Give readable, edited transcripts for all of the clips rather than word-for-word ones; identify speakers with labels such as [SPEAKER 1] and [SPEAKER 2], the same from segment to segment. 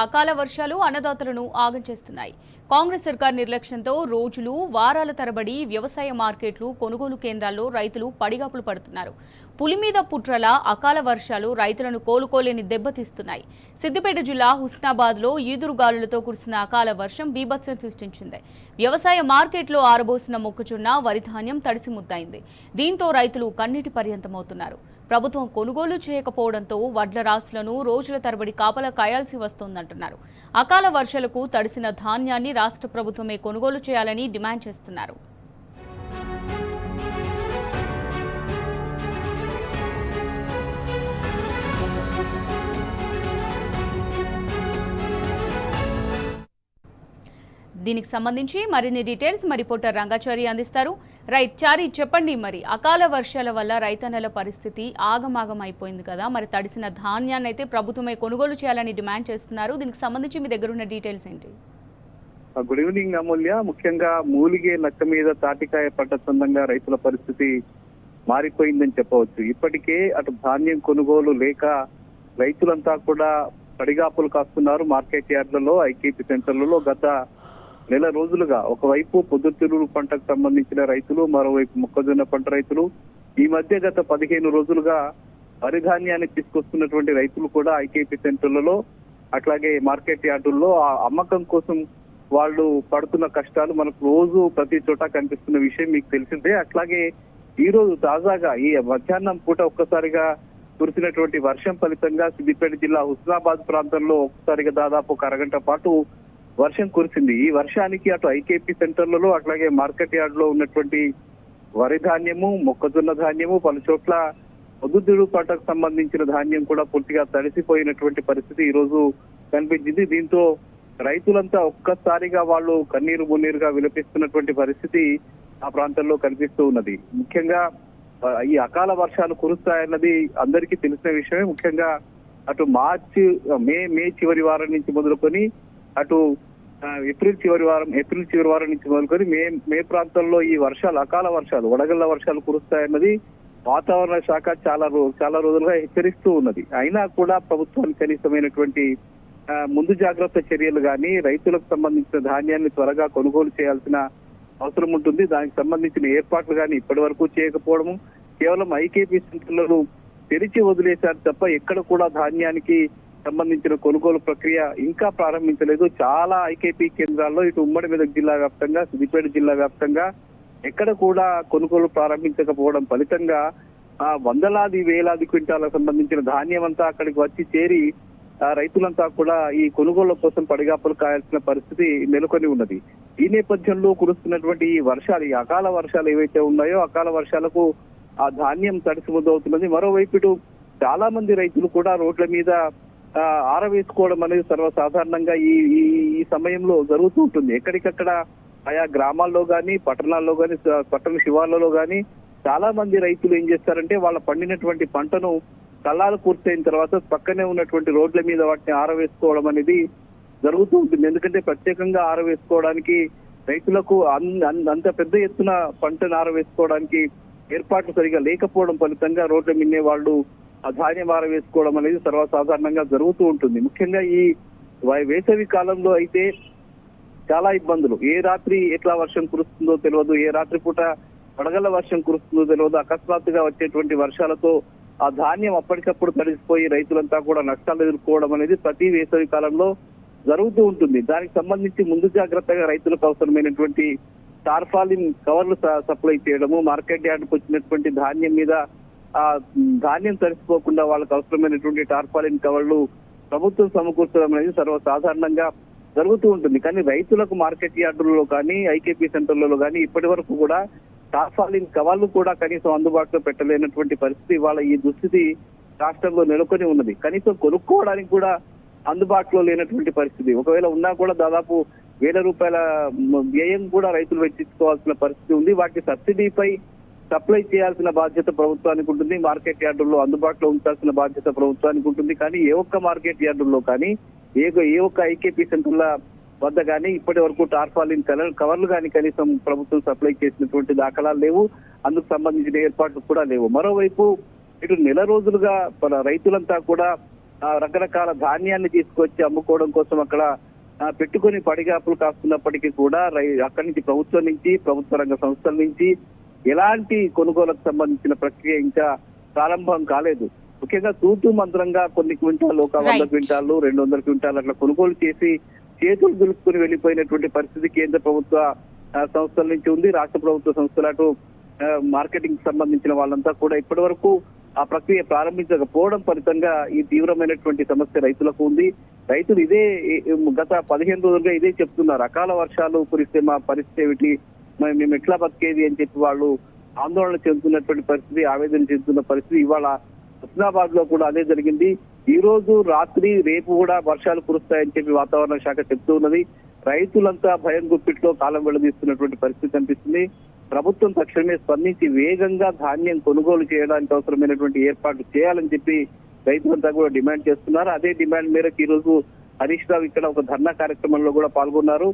[SPEAKER 1] అకాల వర్షాలు అన్నదాతలను ఆగం చేస్తున్నాయి. కాంగ్రెస్ సర్కార్ నిర్లక్ష్యంతో రోజులు వారాల తరబడి వ్యవసాయ మార్కెట్లు కొనుగోలు కేంద్రాల్లో రైతులు పడిగాపులు పడుతున్నారు. పులి మీద పుట్రల అకాల వర్షాలు రైతులను కోలుకోలేని దెబ్బతీస్తున్నాయి. సిద్దిపేట జిల్లా హుస్నాబాద్లో ఈదురుగాలులతో కురిసిన అకాల వర్షం బీభత్సం సృష్టించింది. వ్యవసాయ మార్కెట్లో ఆరబోసిన మొక్కజొన్న వరి ధాన్యం తడిసి ముద్దయింది. దీంతో రైతులు కన్నీటి పర్యంతమవుతున్నారు. ప్రభుత్వం కొనుగోలు చేయకపోవడంతో వడ్ల రాసులను రోజుల తరబడి కాపలా కాయాల్సి వస్తోందంటున్నారు. అకాల వర్షాలకు తడిసిన ధాన్యాన్ని రాష్ట్ర ప్రభుత్వమే కొనుగోలు చేయాలని డిమాండ్ చేస్తున్నారు. దీనికి సంబంధించి మరిన్ని డీటెయిల్స్ మరి రిపోర్టర్ రంగాచారి అందిస్తారు. రైట్ చారి, చెప్పండి, మరి అకాల వర్షాల వల్ల రైతన్నల పరిస్థితి ఆగమాగం అయిపోయింది కదా, మరి తడిసిన ధాన్యాన్ని అయితే ప్రభుత్వమే కొనుగోలు చేయాలని డిమాండ్ చేస్తున్నారు. దీనికి సంబంధించి మీ దగ్గర ఉన్న డీటెయిల్స్ ఏంటి?
[SPEAKER 2] గుడ్ ఈవినింగ్ అమూల్య. ముఖ్యంగా మూలిగే నక్క మీద తాటికాయ పడ్డ సొంతంగా రైతుల పరిస్థితి మారిపోయిందని చెప్పవచ్చు. ఇప్పటికే అటు ధాన్యం కొనుగోలు లేక రైతులంతా కూడా పడిగాపులు కాస్తున్నారు. మార్కెట్ యార్డ్లలో, ఐకేపీ సెంటర్లలో గత నెల రోజులుగా ఒకవైపు పొద్దుతిరుగుడు పంటకు సంబంధించిన రైతులు, మరోవైపు మొక్కజొన్న పంట రైతులు, ఈ మధ్య గత 15 రోజులుగా వరి ధాన్యాన్ని తీసుకొస్తున్నటువంటి రైతులు కూడా ఐకేపీ సెంటర్లలో అట్లాగే మార్కెట్ యార్డుల్లో ఆ అమ్మకం కోసం వాళ్ళు పడుతున్న కష్టాలు మనకు రోజు ప్రతి చోట కనిపిస్తున్న విషయం మీకు తెలిసిందే. అట్లాగే ఈ రోజు తాజాగా ఈ మధ్యాహ్నం పూట ఒక్కసారిగా కురిసినటువంటి వర్షం ఫలితంగా సిద్దిపేట జిల్లా హుస్నాబాద్ ప్రాంతంలో ఒక్కసారిగా దాదాపు ఒక అరగంట పాటు వర్షం కురిసింది. ఈ వర్షానికి అటు ఐకేపీ సెంటర్లలో అట్లాగే మార్కెట్ యార్డ్ లో ఉన్నటువంటి వరి ధాన్యము, మొక్కజొన్న ధాన్యము, పలు చోట్ల పొద్దుతిరుగుడు పంటకు సంబంధించిన ధాన్యం కూడా పూర్తిగా తడిసిపోయినటువంటి పరిస్థితి ఈ రోజు కనిపించింది. దీంతో రైతులంతా ఒక్కసారిగా వాళ్ళు కన్నీరు మున్నీరుగా విలపిస్తున్నటువంటి పరిస్థితి ఆ ప్రాంతంలో కనిపిస్తూ ఉన్నది. ముఖ్యంగా ఈ అకాల వర్షాలు కురుస్తాయన్నది అందరికీ తెలిసిన విషయమే. ముఖ్యంగా అటు మే చివరి వారం నుంచి మొదలుకొని అటు ఏప్రిల్ చివరి వారం నుంచి మొదలుకొని మే ప్రాంతంలో ఈ వర్షాలు, అకాల వర్షాలు, వడగళ్ల వర్షాలు కురుస్తాయన్నది వాతావరణ శాఖ చాలా రోజులుగా హెచ్చరిస్తూ ఉన్నది. అయినా కూడా ప్రభుత్వానికి కనీసమైనటువంటి ముందు జాగ్రత్త చర్యలు కానీ, రైతులకు సంబంధించిన ధాన్యాన్ని త్వరగా కొనుగోలు చేయాల్సిన అవసరం ఉంటుంది. దానికి సంబంధించిన ఏర్పాట్లు కానీ ఇప్పటి వరకు చేయకపోవడము, కేవలం ఐకేపీ సెంటర్లను తెరిచి వదిలేశారు తప్ప ఎక్కడ కూడా ధాన్యానికి సంబంధించిన కొనుగోలు ప్రక్రియ ఇంకా ప్రారంభించలేదు. చాలా ఐకేపీ కేంద్రాల్లో ఇటు ఉమ్మడి మెదక్ జిల్లా వ్యాప్తంగా, సిద్దిపేట జిల్లా వ్యాప్తంగా ఎక్కడ కూడా కొనుగోలు ప్రారంభించకపోవడం ఫలితంగా వందలాది వేలాది క్వింటాలకు సంబంధించిన ధాన్యం అంతా అక్కడికి వచ్చి చేరి రైతులంతా కూడా ఈ కొనుగోళ్ల కోసం పడిగాపులు కాయాల్సిన పరిస్థితి నెలకొని ఉన్నది. ఈ నేపథ్యంలో కురుస్తున్నటువంటి ఈ వర్షాలు, ఈ అకాల వర్షాలు ఏవైతే ఉన్నాయో అకాల వర్షాలకు ఆ ధాన్యం తడిసి ముద్దవుతున్నది. మరోవైపు ఇటు చాలా మంది రైతులు కూడా రోడ్ల మీద ఆరవేసుకోవడం అనేది సర్వసాధారణంగా ఈ సమయంలో జరుగుతూ ఉంటుంది. ఎక్కడికక్కడ ఆయా గ్రామాల్లో కానీ, పట్టణాల్లో కానీ, పట్టణ శివార్లలో కానీ చాలా మంది రైతులు ఏం చేస్తారంటే వాళ్ళ పండినటువంటి పంటను కల్లాలు పూర్తయిన తర్వాత పక్కనే ఉన్నటువంటి రోడ్ల మీద వాటిని ఆరవేసుకోవడం అనేది జరుగుతూ ఉంటుంది. ఎందుకంటే ప్రత్యేకంగా ఆరవేసుకోవడానికి రైతులకు అంత పెద్ద ఎత్తున పంటను ఆరవేసుకోవడానికి ఏర్పాట్లు సరిగా లేకపోవడం ఫలితంగా రోడ్ల మిన్నే వాళ్ళు ఆ ధాన్యం ఆరవేసుకోవడం అనేది సర్వసాధారణంగా జరుగుతూ ఉంటుంది. ముఖ్యంగా ఈ వేసవి కాలంలో అయితే చాలా ఇబ్బందులు. ఏ రాత్రి ఎట్లా వర్షం కురుస్తుందో తెలియదు, ఏ రాత్రి పూట వడగళ్ల వర్షం కురుస్తుందో తెలియదు. అకస్మాత్తుగా వచ్చేటువంటి వర్షాలతో ఆ ధాన్యం అప్పటికప్పుడు తడిసిపోయి రైతులంతా కూడా నష్టాలు ఎదుర్కోవడం అనేది ప్రతి వేసవి కాలంలో జరుగుతూ ఉంటుంది. దానికి సంబంధించి ముందు జాగ్రత్తగా రైతులకు అవసరమైనటువంటి టార్పాలిన్ కవర్లు సప్లై చేయడము, మార్కెట్ యార్డ్కి వచ్చినటువంటి ధాన్యం మీద ఆ ధాన్యం తడిసిపోకుండా వాళ్ళకి అవసరమైనటువంటి టార్పాలిన్ కవర్లు ప్రభుత్వం సమకూర్చడం అనేది సర్వసాధారణంగా జరుగుతూ ఉంటుంది. కానీ రైతులకు మార్కెట్ యార్డులలో కానీ, ఐకేపీ సెంటర్లలో కానీ ఇప్పటి వరకు కూడా టార్పాలిన్ కవర్లు కూడా కనీసం అందుబాటులో పెట్టలేనటువంటి పరిస్థితి వాళ్ళ ఈ దుస్థితి రాష్ట్రంలో నెలకొని ఉన్నది. కనీసం కొనుక్కోవడానికి కూడా అందుబాటులో లేనటువంటి పరిస్థితి. ఒకవేళ ఉన్నా కూడా దాదాపు ₹1000 వ్యయం కూడా రైతులు వెచ్చించుకోవాల్సిన పరిస్థితి ఉంది. వాటి సబ్సిడీపై సప్లై చేయాల్సిన బాధ్యత ప్రభుత్వానికి ఉంటుంది. మార్కెట్ యార్డుల్లో అందుబాటులో ఉంచాల్సిన బాధ్యత ప్రభుత్వానికి ఉంటుంది. కానీ ఏ ఒక్క మార్కెట్ యార్డుల్లో కానీ, ఏ ఒక్క ఐకేపీ సెంటర్ల వద్ద కానీ ఇప్పటి వరకు టార్పాలిన్ కవర్లు కానీ కనీసం ప్రభుత్వం సప్లై చేసినటువంటి దాఖలాలు లేవు. అందుకు సంబంధించిన ఏర్పాట్లు కూడా లేవు. మరోవైపు ఇటు నెల రోజులుగా రైతులంతా కూడా రకరకాల ధాన్యాన్ని తీసుకొచ్చి అమ్ముకోవడం కోసం అక్కడ పెట్టుకుని పడిగాపులు కాస్తున్నప్పటికీ కూడా అక్కడి నుంచి ప్రభుత్వ రంగ సంస్థల నుంచి ఎలాంటి కొనుగోలుకు సంబంధించిన ప్రక్రియ ఇంకా ప్రారంభం కాలేదు. ముఖ్యంగా తూతూ మంత్రంగా కొన్ని క్వింటాలు, ఒక 100 క్వింటాలు, 200 క్వింటాలు అట్లా కొనుగోలు చేసి చేతులు దులుపుకుని వెళ్ళిపోయినటువంటి పరిస్థితి కేంద్ర ప్రభుత్వ సంస్థల నుంచి ఉంది. రాష్ట్ర ప్రభుత్వ సంస్థలు అటు మార్కెటింగ్ సంబంధించిన వాళ్ళంతా కూడా ఇప్పటి వరకు ఆ ప్రక్రియ ప్రారంభించకపోవడం ఫలితంగా ఈ తీవ్రమైనటువంటి సమస్య రైతులకు ఉంది. రైతులు ఇదే గత 15 రోజులుగా ఇదే చెప్తున్నారు. అకాల వర్షాలు కురిస్తే మా పరిస్థితి ఏమిటి, మేము ఎట్లా బతికేది అని చెప్పి వాళ్ళు ఆందోళన చెందుతున్నటువంటి పరిస్థితి, ఆవేదన చెందుతున్న పరిస్థితి. ఇవాళ హుస్నాబాద్ లో కూడా అదే జరిగింది. ఈ రోజు రాత్రి రేపు కూడా వర్షాలు కురుస్తాయని చెప్పి వాతావరణ శాఖ చెప్తూ ఉన్నది. రైతులంతా భయం గుప్పిట్లో కాలం వెళ్లదీస్తున్నటువంటి పరిస్థితి కనిపిస్తుంది. ప్రభుత్వం తక్షణమే స్పందించి వేగంగా ధాన్యం కొనుగోలు చేయడానికి అవసరమైనటువంటి ఏర్పాట్లు చేయాలని చెప్పి రైతులంతా కూడా డిమాండ్ చేస్తున్నారు. అదే డిమాండ్ మేరకు ఈ రోజు హరీష్ రావు ఇక్కడ ఒక ధర్నా కార్యక్రమంలో కూడా పాల్గొన్నారు.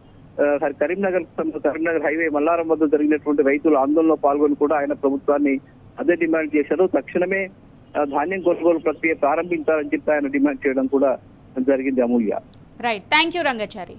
[SPEAKER 2] కరీంనగర్ హైవే మల్లారం వద్ద జరిగినటువంటి రైతుల ఆందోళనలో పాల్గొని కూడా ఆయన ప్రభుత్వాన్ని అదే డిమాండ్ చేశారు. తక్షణమే ధాన్యం కొనుగోలు ప్రక్రియ ప్రారంభించాలని చెప్పి ఆయన డిమాండ్ చేయడం కూడా జరిగింది. Amulya.
[SPEAKER 1] Right, thank you Rangachari.